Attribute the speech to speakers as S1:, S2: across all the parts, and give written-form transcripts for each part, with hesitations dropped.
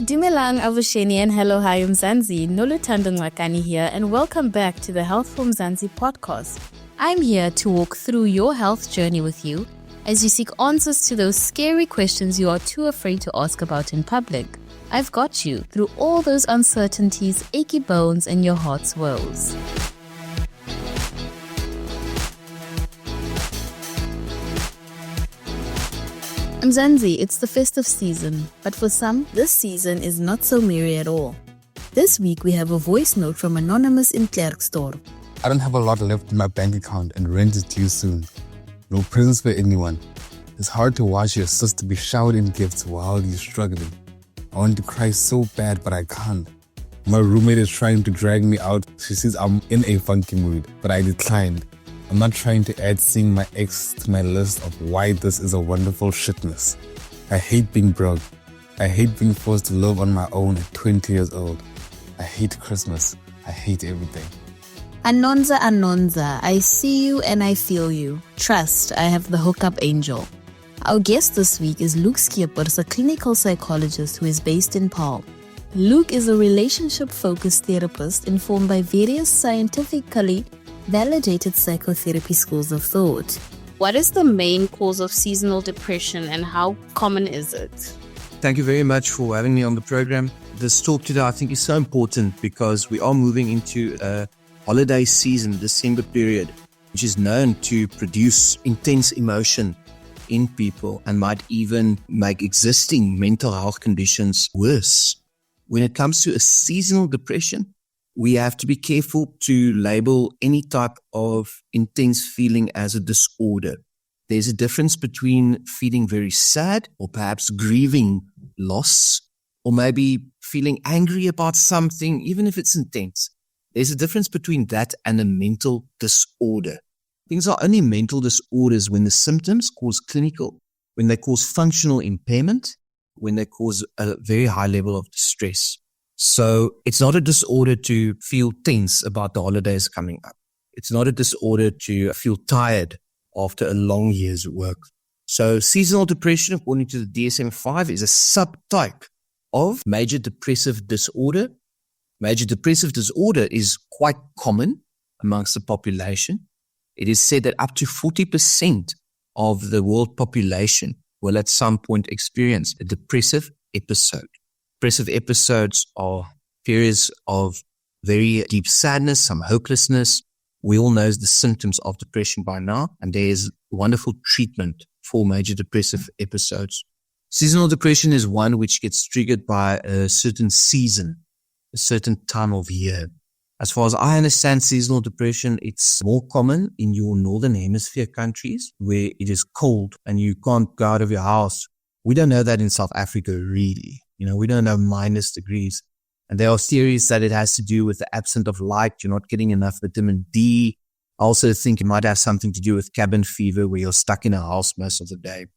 S1: Dumelang Avusheni and hello hi Mzansi, Noluthando Ngwakani here and welcome back to the Health for Mzansi podcast. I'm here to walk through your health journey with you as you seek answers to those scary questions you are too afraid to ask about in public. I've got you through all those uncertainties, achy bones and your heart's woes. Mzansi, it's the festive season, but for some, this season is not so merry at all. This week we have a voice note from Anonymous in Klerksdorp.
S2: I don't have a lot left in my bank account and rent is due soon. No presents for anyone. It's hard to watch your sister be showered in gifts while you're struggling. I want to cry so bad, but I can't. My roommate is trying to drag me out. She says I'm in a funky mood, but I declined. I'm not trying to add seeing my ex to my list of why this is a wonderful shitness. I hate being broke. I hate being forced to live on my own at 20 years old. I hate Christmas. I hate everything.
S1: Anonza, I see you and I feel you. Trust, I have the hookup angel. Our guest this week is Luc Scheepers, a clinical psychologist who is based in Paarl. Luc is a relationship-focused therapist informed by various scientifically validated psychotherapy schools of thought. What is the main cause of seasonal depression and how common is it?
S3: Thank you very much for having me on the program. This talk today I think is so important because we are moving into a holiday season, December period, which is known to produce intense emotion in people and might even make existing mental health conditions worse. When it comes to a seasonal depression, we have to be careful to label any type of intense feeling as a disorder. There's a difference between feeling very sad or perhaps grieving loss or maybe feeling angry about something, even if it's intense. There's a difference between that and a mental disorder. Things are only mental disorders when the symptoms cause clinical, when they cause functional impairment, when they cause a very high level of distress. So it's not a disorder to feel tense about the holidays coming up. It's not a disorder to feel tired after a long year's work. So seasonal depression, according to the DSM-5, is a subtype of major depressive disorder. Major depressive disorder is quite common amongst the population. It is said that up to 40% of the world population will at some point experience a depressive episode. Depressive episodes are periods of very deep sadness, some hopelessness. We all know the symptoms of depression by now, and there is wonderful treatment for major depressive episodes. Seasonal depression is one which gets triggered by a certain season, a certain time of year. As far as I understand seasonal depression, it's more common in your northern hemisphere countries where it is cold and you can't go out of your house. We don't know that in South Africa really. We don't know minus degrees. And there are theories that it has to do with the absence of light. You're not getting enough vitamin D. I also think it might have something to do with cabin fever where you're stuck in a house most of the day.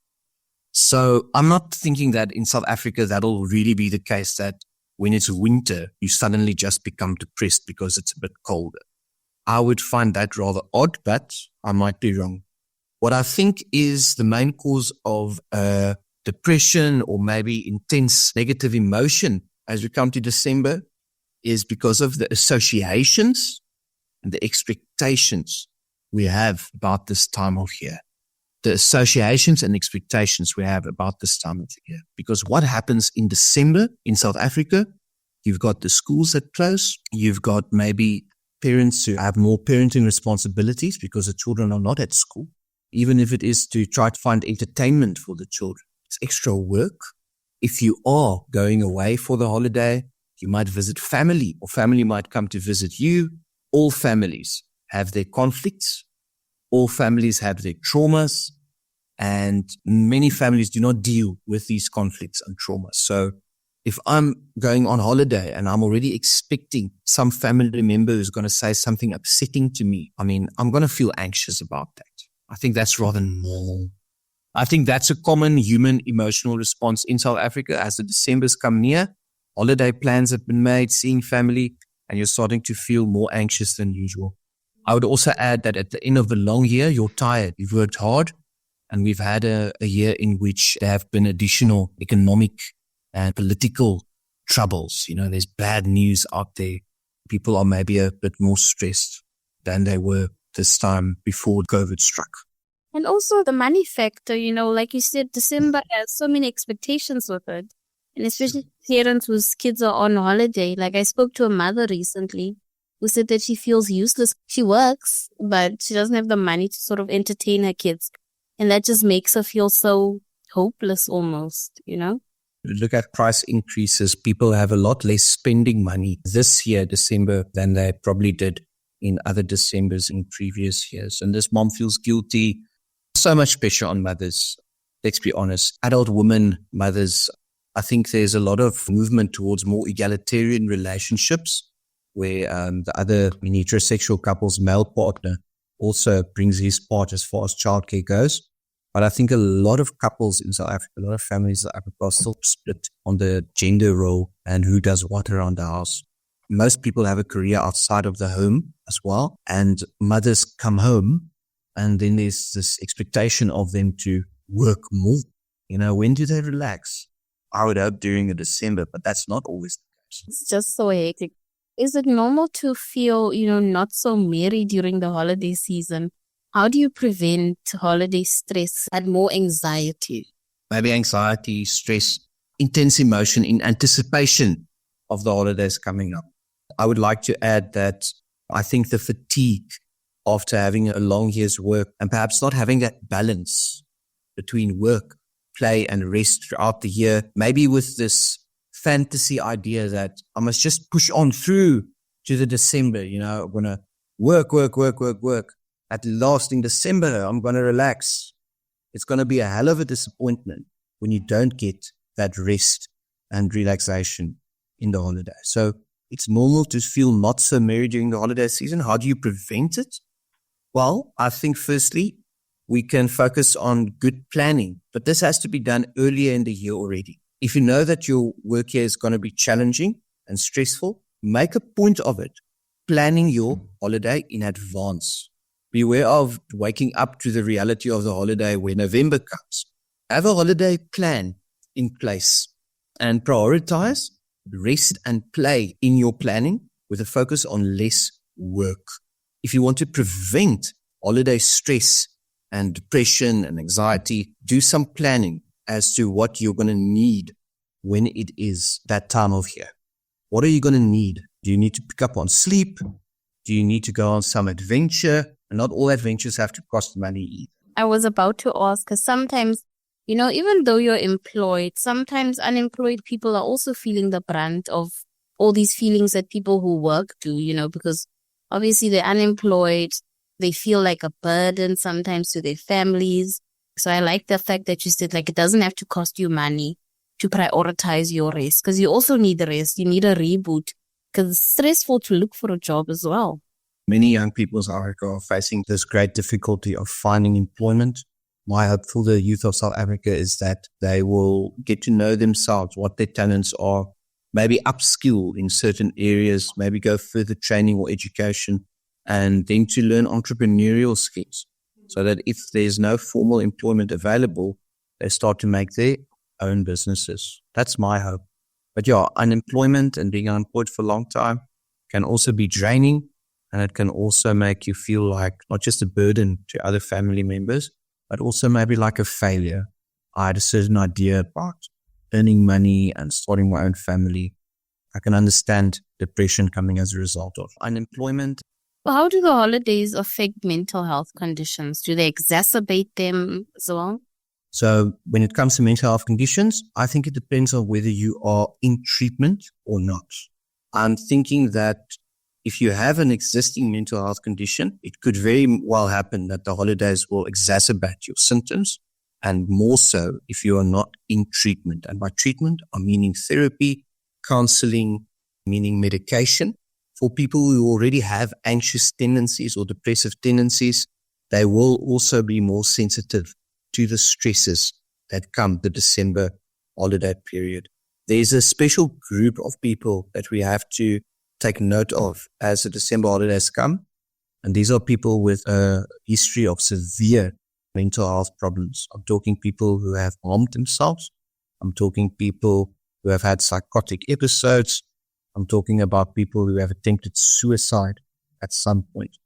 S3: So I'm not thinking that in South Africa that'll really be the case, that when it's winter, you suddenly just become depressed because it's a bit colder. I would find that rather odd, but I might be wrong. What I think is the main cause of depression or maybe intense negative emotion as we come to December is because of the associations and the expectations we have about this time of year. The associations and expectations we have about this time of the year. Because what happens in December in South Africa, you've got the schools that close, you've got maybe parents who have more parenting responsibilities because the children are not at school, even if it is to try to find entertainment for the children. It's extra work. If you are going away for the holiday, you might visit family or family might come to visit you. All families have their conflicts. All families have their traumas, and many families do not deal with these conflicts and traumas. So if I'm going on holiday and I'm already expecting some family member who's going to say something upsetting to me, I'm going to feel anxious about that. I think that's rather normal. I think that's a common human emotional response in South Africa as the Decembers come near. Holiday plans have been made, seeing family, and you're starting to feel more anxious than usual. I would also add that at the end of the long year, you're tired. You've worked hard, and we've had a year in which there have been additional economic and political troubles. There's bad news out there. People are maybe a bit more stressed than they were this time before COVID struck.
S1: And also the money factor, like you said, December has so many expectations with it. And especially parents whose kids are on holiday. Like I spoke to a mother recently who said that she feels useless. She works, but she doesn't have the money to sort of entertain her kids. And that just makes her feel so hopeless almost,
S3: Look at price increases. People have a lot less spending money this year, December, than they probably did in other Decembers in previous years. And this mom feels guilty. So much pressure on mothers. Let's be honest. Adult women, mothers, I think there's a lot of movement towards more egalitarian relationships where the other heterosexual couple's male partner also brings his part as far as childcare goes. But I think a lot of couples in South Africa, a lot of families in South Africa are still split on the gender role and who does what around the house. Most people have a career outside of the home as well. And mothers come home and then there's this expectation of them to work more. When do they relax? I would hope during a December, but that's not always the case.
S1: It's just so hectic. Is it normal to feel, not so merry during the holiday season? How do you prevent holiday stress and more anxiety?
S3: Maybe anxiety, stress, intense emotion in anticipation of the holidays coming up. I would like to add that I think the fatigue after having a long year's work and perhaps not having that balance between work, play and rest throughout the year, maybe with this fantasy idea that I must just push on through to the December, I'm going to work. At last in December, I'm going to relax. It's going to be a hell of a disappointment when you don't get that rest and relaxation in the holiday. So it's normal to feel not so merry during the holiday season. How do you prevent it? Well, I think firstly, we can focus on good planning, but this has to be done earlier in the year already. If you know that your work year is going to be challenging and stressful, make a point of it, planning your holiday in advance. Beware of waking up to the reality of the holiday when November comes. Have a holiday plan in place and prioritize rest and play in your planning with a focus on less work. If you want to prevent holiday stress and depression and anxiety, do some planning as to what you're going to need when it is that time of year. What are you going to need? Do you need to pick up on sleep? Do you need to go on some adventure? And not all adventures have to cost money either.
S1: I was about to ask, because sometimes, even though you're employed, sometimes unemployed people are also feeling the brunt of all these feelings that people who work do, because obviously they're unemployed. They feel like a burden sometimes to their families. So I like the fact that you said, it doesn't have to cost you money to prioritize your rest, because you also need the rest. You need a reboot, because it's stressful to look for a job as well.
S3: Many young people in South Africa are facing this great difficulty of finding employment. My hope for the youth of South Africa is that they will get to know themselves, what their talents are, maybe upskill in certain areas, maybe go further training or education, and then to learn entrepreneurial skills so that if there's no formal employment available, they start to make their own businesses. That's my hope. But unemployment and being unemployed for a long time can also be draining. And it can also make you feel like not just a burden to other family members, but also maybe like a failure. I had a certain idea about earning money and starting my own family. I can understand depression coming as a result of unemployment.
S1: Well, how do the holidays affect mental health conditions? Do they exacerbate them as well?
S3: So when it comes to mental health conditions, I think it depends on whether you are in treatment or not. I'm thinking that if you have an existing mental health condition, it could very well happen that the holidays will exacerbate your symptoms, and more so if you are not in treatment. And by treatment, I'm meaning therapy, counseling, meaning medication. For people who already have anxious tendencies or depressive tendencies, they will also be more sensitive to the stresses that come the December holiday period. There's a special group of people that we have to take note of as the December holidays come. And these are people with a history of severe mental health problems. I'm talking people who have harmed themselves. I'm talking people who who have had psychotic episodes. I'm talking about people who have attempted suicide at some point.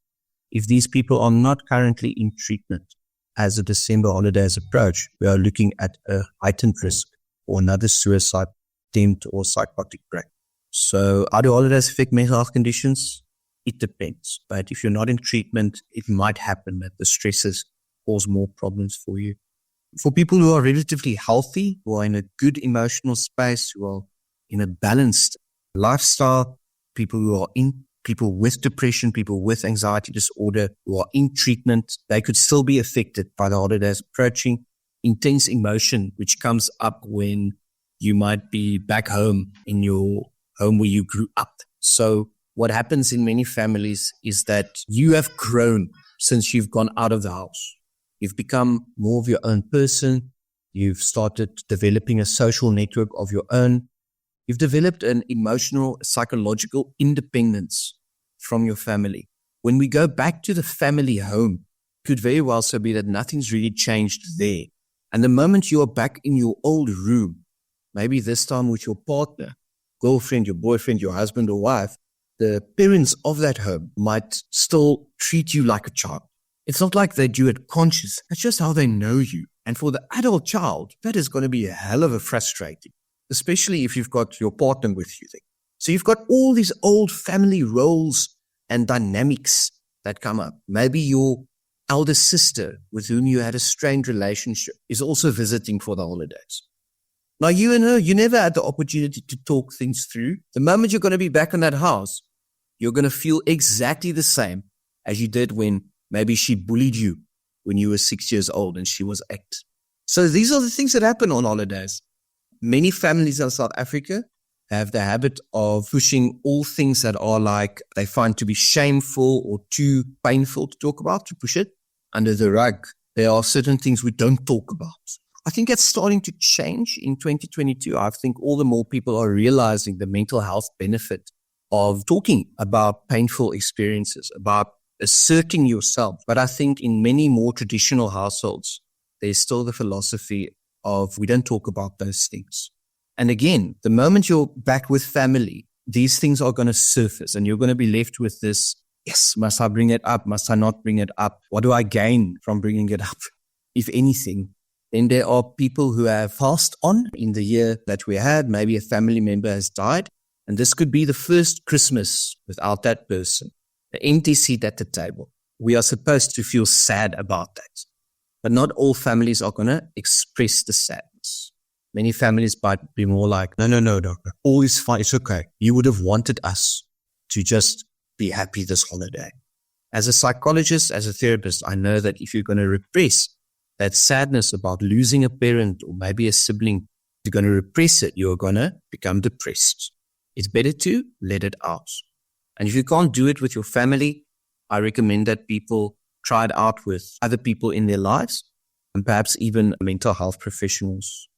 S3: If these people are not currently in treatment as the December holidays approach, we are looking at a heightened risk for another suicide attempt or psychotic break. So how do holidays affect mental health conditions? It depends. But if you're not in treatment, it might happen that the stresses cause more problems for you. For people who are relatively healthy, who are in a good emotional space, who are in a balanced lifestyle, people with depression, people with anxiety disorder who are in treatment, they could still be affected by the holidays approaching. Intense emotion, which comes up when you might be back home in your home where you grew up. So what happens in many families is that you have grown since you've gone out of the house. You've become more of your own person. You've started developing a social network of your own. You've developed an emotional, psychological independence from your family. When we go back to the family home, it could very well so be that nothing's really changed there. And the moment you are back in your old room, maybe this time with your partner, girlfriend, your boyfriend, your husband or wife, the parents of that home might still treat you like a child. It's not like they do it conscious. That's just how they know you. And for the adult child, that is going to be a hell of a frustrating, especially if you've got your partner with you there. So you've got all these old family roles and dynamics that come up. Maybe your elder sister with whom you had a strained relationship is also visiting for the holidays. Now you and her, you never had the opportunity to talk things through. The moment you're going to be back in that house, you're going to feel exactly the same as you did when maybe she bullied you when you were 6 years old and she was 8. So these are the things that happen on holidays. Many families in South Africa have the habit of pushing all things that are like they find to be shameful or too painful to talk about, to push it under the rug. There are certain things we don't talk about. I think that's starting to change in 2022. I think all the more people are realizing the mental health benefit of talking about painful experiences, about asserting yourself. But I think in many more traditional households, there's still the philosophy of we don't talk about those things. And again, the moment you're back with family, these things are going to surface and you're going to be left with this, yes, must I bring it up? Must I not bring it up? What do I gain from bringing it up? If anything, then there are people who have passed on in the year that we had. Maybe a family member has died. And this could be the first Christmas without that person. The empty seat at the table. We are supposed to feel sad about that. But not all families are going to express the sadness. Many families might be more like, no, doctor. All is fine. It's okay. You would have wanted us to just be happy this holiday. As a psychologist, as a therapist, I know that if you're going to repress that sadness about losing a parent or maybe a sibling, you're going to repress it, you're going to become depressed. It's better to let it out. And if you can't do it with your family, I recommend that people try it out with other people in their lives and perhaps even mental health professionals.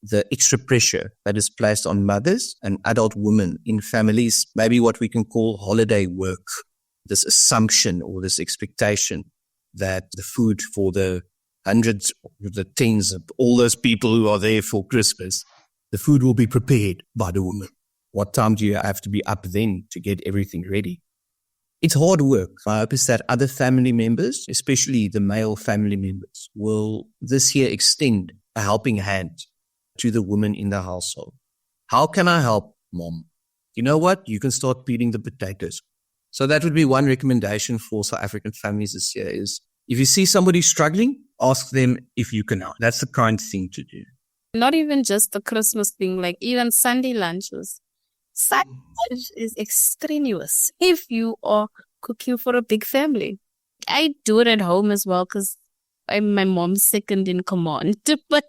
S3: The extra pressure that is placed on mothers and adult women in families, maybe what we can call holiday work, this assumption or this expectation that the food for the hundreds, the tens of all those people who are there for Christmas, the food will be prepared by the woman. What time do you have to be up then to get everything ready? It's hard work. My hope is that other family members, especially the male family members, will this year extend a helping hand to the woman in the household. How can I help, Mom? You know what? You can start peeling the potatoes. So that would be one recommendation for South African families this year is if you see somebody struggling, ask them if you can help. That's the kind thing to do.
S4: Not even just the Christmas thing, like even Sunday lunches. Sunday lunch is extraneous if you are cooking for a big family. I do it at home as well because I'm my mom's second in command. But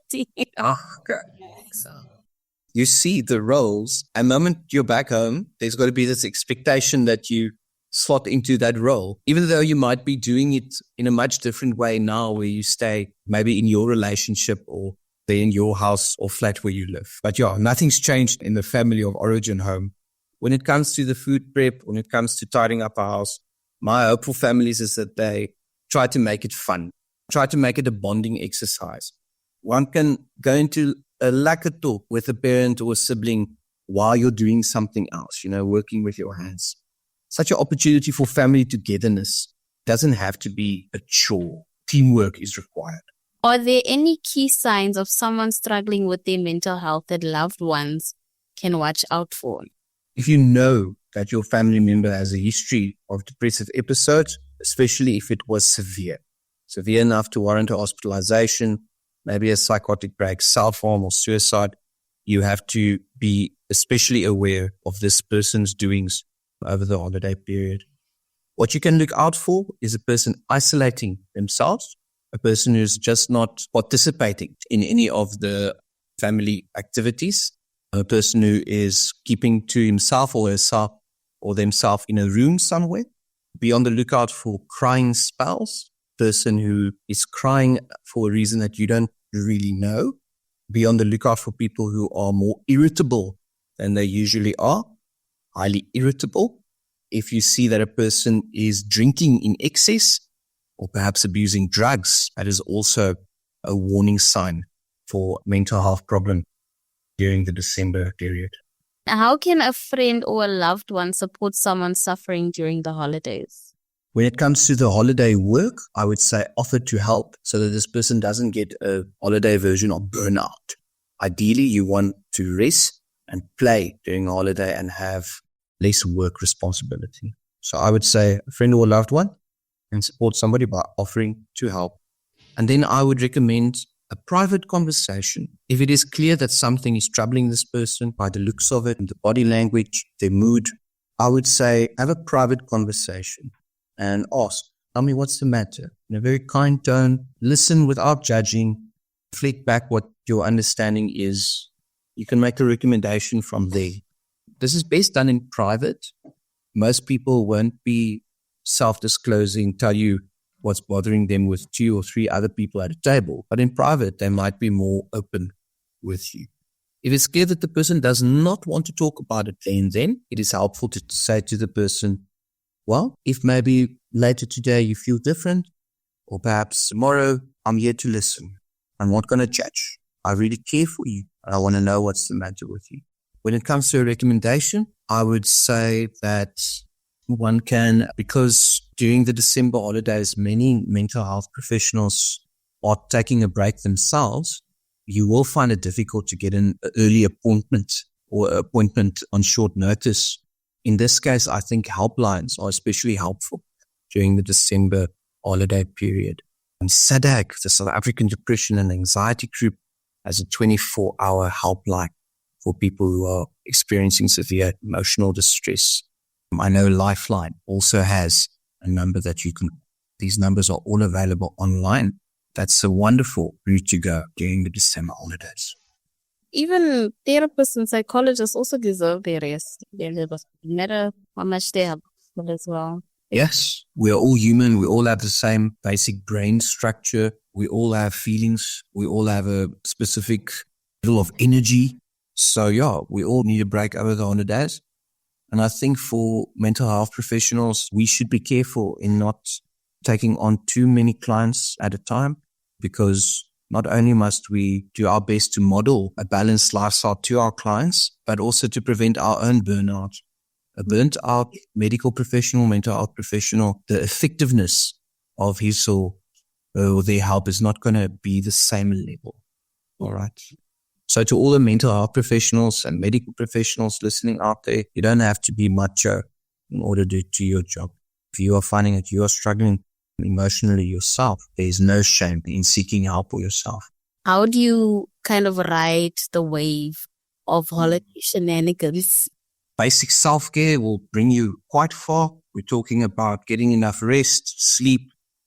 S3: you see the roles. And the moment you're back home, there's got to be this expectation that you slot into that role, even though you might be doing it in a much different way now where you stay maybe in your relationship or they're in your house or flat where you live. But yeah, nothing's changed in the family of origin home. When it comes to the food prep, when it comes to tidying up a house, my hope for families is that they try to make it fun, try to make it a bonding exercise. One can go into a lekker talk with a parent or a sibling while you're doing something else, working with your hands. Such an opportunity for family togetherness. Doesn't have to be a chore. Teamwork is required.
S4: Are there any key signs of someone struggling with their mental health that loved ones can watch out for?
S3: If you know that your family member has a history of depressive episodes, especially if it was severe enough to warrant a hospitalization, maybe a psychotic break, self-harm or suicide, you have to be especially aware of this person's doings over the holiday period. What you can look out for is a person isolating themselves, a person who's just not participating in any of the family activities, a person who is keeping to himself or herself or themselves in a room somewhere. Be on the lookout for crying spells, person who is crying for a reason that you don't really know. Be on the lookout for people who are more irritable than they usually are, highly irritable. If you see that a person is drinking in excess or perhaps abusing drugs, that is also a warning sign for mental health problem during the December period.
S4: How can a friend or a loved one support someone suffering during the holidays?
S3: When it comes to the holiday work, I would say offer to help so that this person doesn't get a holiday version of burnout. Ideally, you want to rest and play during a holiday and have less work responsibility. So I would say a friend or a loved one can support somebody by offering to help. And then I would recommend a private conversation. If it is clear that something is troubling this person by the looks of it, the body language, their mood, I would say have a private conversation and ask, tell me what's the matter. In a very kind tone, listen without judging, reflect back what your understanding is. You can make a recommendation from there. This is best done in private. Most people won't be self-disclosing, tell you what's bothering them with 2 or 3 other people at a table. But in private, they might be more open with you. If it's clear that the person does not want to talk about it then it is helpful to say to the person, well, if maybe later today you feel different, or perhaps tomorrow, I'm here to listen. I'm not going to judge. I really care for you. And I want to know what's the matter with you. When it comes to a recommendation, I would say that one can, because during the December holidays, many mental health professionals are taking a break themselves, you will find it difficult to get an early appointment or appointment on short notice. In this case, I think helplines are especially helpful during the December holiday period. And SADAG, the South African Depression and Anxiety Group, has a 24-hour helpline for people who are experiencing severe emotional distress. I know Lifeline also has a number that you can, these numbers are all available online. That's a wonderful route to go during the December holidays.
S4: Even therapists and psychologists also deserve their rest. No matter how much they have as well.
S3: Yes, we are all human. We all have the same basic brain structure. We all have feelings. We all have a specific level of energy. So yeah, we all need a break over the holidays. And I think for mental health professionals, we should be careful in not taking on too many clients at a time, because not only must we do our best to model a balanced lifestyle to our clients, but also to prevent our own burnout. A burnt out medical professional, mental health professional, the effectiveness of his or their help is not going to be the same level. All right. So to all the mental health professionals and medical professionals listening out there, you don't have to be macho in order to do your job. If you are finding that you are struggling emotionally yourself, there is no shame in seeking help for yourself.
S4: How do you kind of ride the wave of holiday shenanigans?
S3: Basic self-care will bring you quite far. We're talking about getting enough rest, sleep.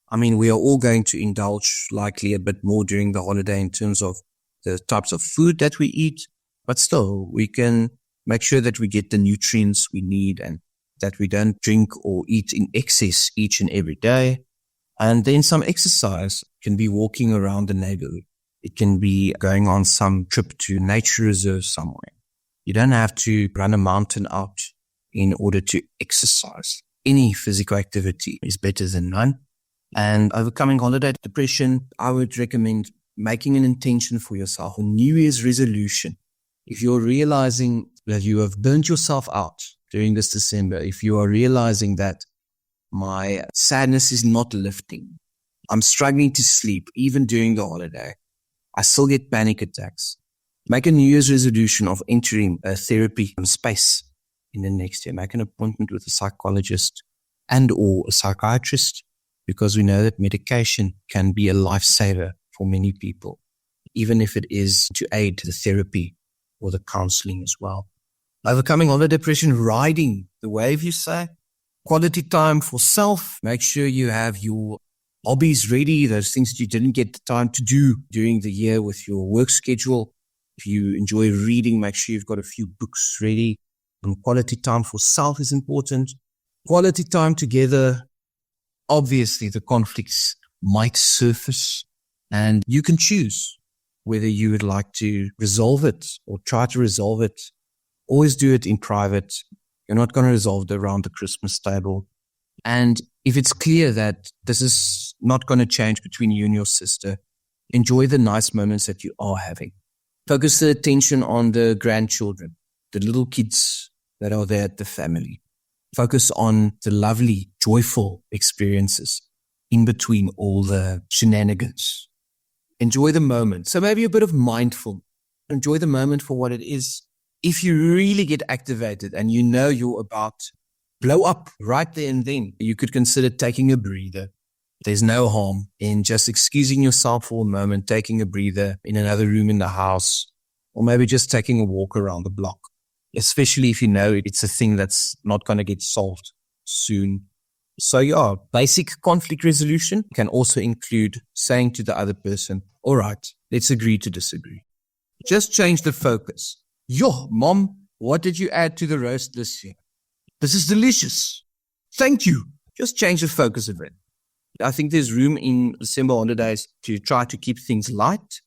S3: I mean, we are all going to indulge likely a bit more during the holiday in terms of the types of food that we eat, but still we can make sure that we get the nutrients we need and that we don't drink or eat in excess each and every day. And then some exercise. It can be walking around the neighborhood. It can be going on some trip to nature reserve somewhere. You don't have to run a mountain out in order to exercise. Any physical activity is better than none. And overcoming holiday depression, I would recommend making an intention for yourself, a New Year's resolution, if you're realizing that you have burnt yourself out during this December, if you are realizing that my sadness is not lifting, I'm struggling to sleep even during the holiday, I still get panic attacks, make a New Year's resolution of entering a therapy space in the next year. Make an appointment with a psychologist and or a psychiatrist, because we know that medication can be a lifesaver for many people, even if it is to aid the therapy or the counseling as well. Overcoming holiday depression, riding the wave, you say. Quality time for self. Make sure you have your hobbies ready, those things that you didn't get the time to do during the year with your work schedule. If you enjoy reading, make sure you've got a few books ready. And quality time for self is important. Quality time together. Obviously, the conflicts might surface and you can choose whether you would like to resolve it or try to resolve it. Always do it in private. You're not going to resolve it around the Christmas table. And if it's clear that this is not going to change between you and your sister, enjoy the nice moments that you are having. Focus the attention on the grandchildren, the little kids that are there at the family. Focus on the lovely, joyful experiences in between all the shenanigans. Enjoy the moment. So maybe a bit of mindfulness. Enjoy the moment for what it is. If you really get activated and you know you're about to blow up right there and then, you could consider taking a breather. There's no harm in just excusing yourself for a moment, taking a breather in another room in the house, or maybe just taking a walk around the block. Especially if you know it's a thing that's not going to get solved soon. So yeah, basic conflict resolution can also include saying to the other person, all right, let's agree to disagree. Just change the focus. Yo, Mom, what did you add to the roast this year? This is delicious. Thank you. Just change the focus of it. I think there's room in December holidays to try to keep things light,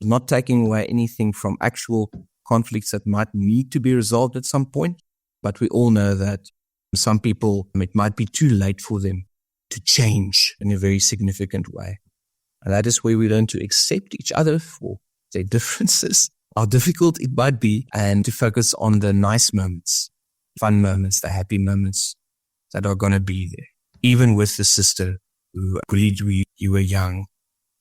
S3: not taking away anything from actual conflicts that might need to be resolved at some point. But we all know that some people, it might be too late for them to change in a very significant way. And that is where we learn to accept each other for their differences, how difficult it might be, and to focus on the nice moments, fun moments, the happy moments that are going to be there. Even with the sister who bullied you were young,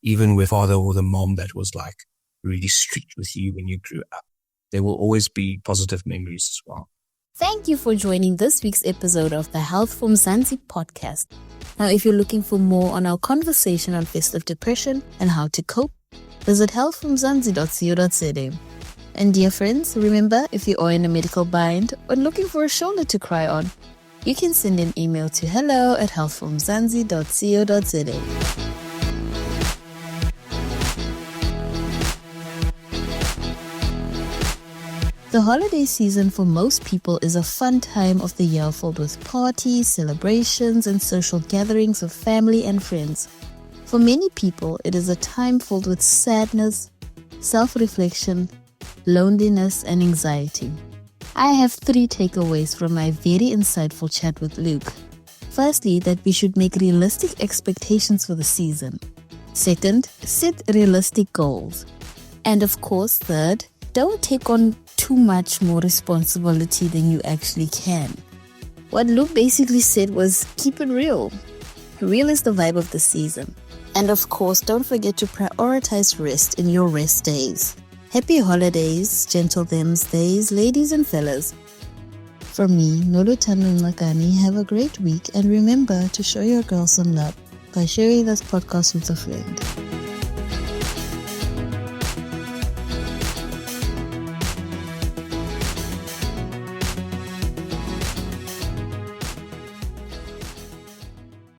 S3: even with father or the mom that was like really strict with you when you grew up. There will always be positive memories as well.
S1: Thank you for joining this week's episode of the Health from Mzansi podcast. Now, if you're looking for more on our conversation on festive depression and how to cope, visit healthfromzansi.co.za. And dear friends, remember, if you are in a medical bind or looking for a shoulder to cry on, you can send an email to hello@healthfromzansi.co.za. The holiday season for most people is a fun time of the year filled with parties, celebrations, and social gatherings of family and friends. For many people, it is a time filled with sadness, self-reflection, loneliness, and anxiety. I have 3 takeaways from my very insightful chat with Luc. Firstly, that we should make realistic expectations for the season. Second, set realistic goals. And of course, third, don't take on too much more responsibility than you actually can. What Luc basically said was keep it real. Real is the vibe of the season. And of course, don't forget to prioritize rest in your rest days. Happy holidays, gentle thems days, ladies and fellas. From me, Nolutando Ngakani, have a great week and remember to show your girl some love by sharing this podcast with a friend.